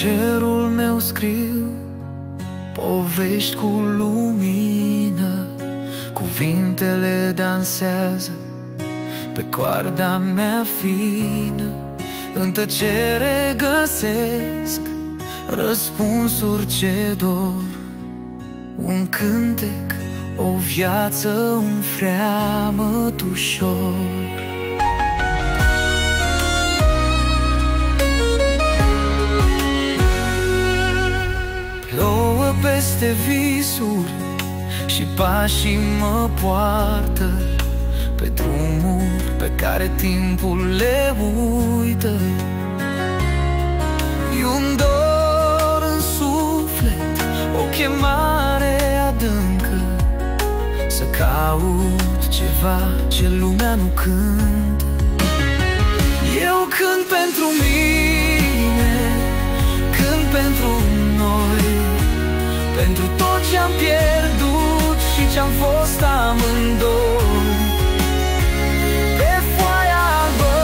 cerul meu scriu povești cu lumină, cuvintele dansează pe coarda mea fină. În tăcere găsesc răspunsuri ce dor, un cântec, o viață, un freamăt ușor. Plouă peste visuri și pașii mă poartă pe drumuri pe care timpul le uită. E un dor în suflet, o chemare adâncă, să caut ceva ce lumea nu cântă. Eu cânt pentru mine, cânt pentru noi, pentru tot ce-am pierdut și ce-am fost amândoi. Pe foaia albă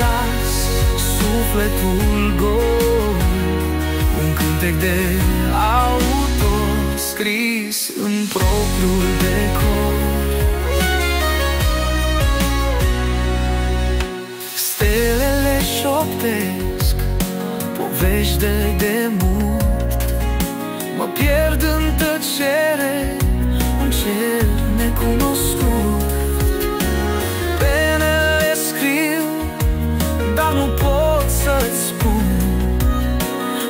las sufletul gol, un cântec de autor scris în propriul decor. Stelele șoptesc povești de demult, mă pierd în tăcere, un cer necunoscut. Penele scriu, dar nu pot să-ți spun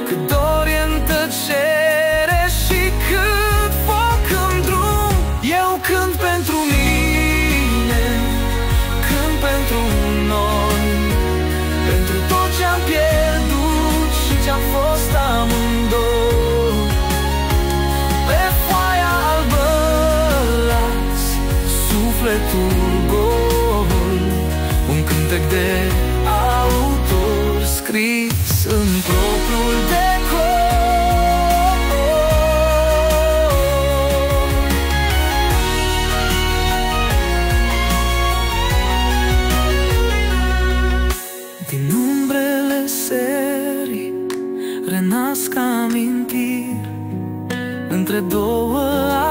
cât dor e în tăcere și cât foc în drum. Eu cânt pentru mine, cânt pentru noi, pentru tot ce-am pierdut și ce-am fost amândoi. Pe foaia albă las sufletul gol, un cântec de autor scris în propriul decor. Din umbrele serii renasc amintiri, între două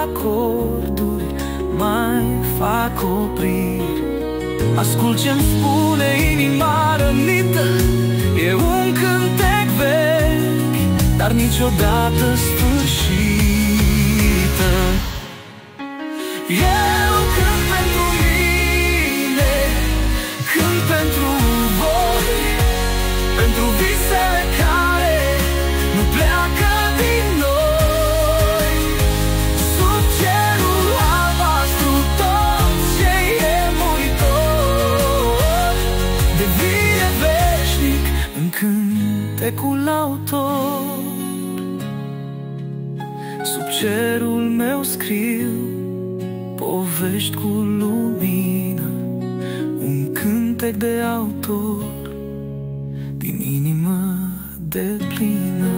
acorduri mai fac opriri. Ascult ce-mi spune inima rănită, e un cântec vechi, dar niciodată sfârșită. Eu cânt pentru mine, cânt pentru voi, pentru visele care nu pleacă din noi. Sub cerul albastru tot ce e muritor devine veșnic în cântecul autor. Sub cerul meu scriu povești cu lumină, un cântec de autor din inimă deplină.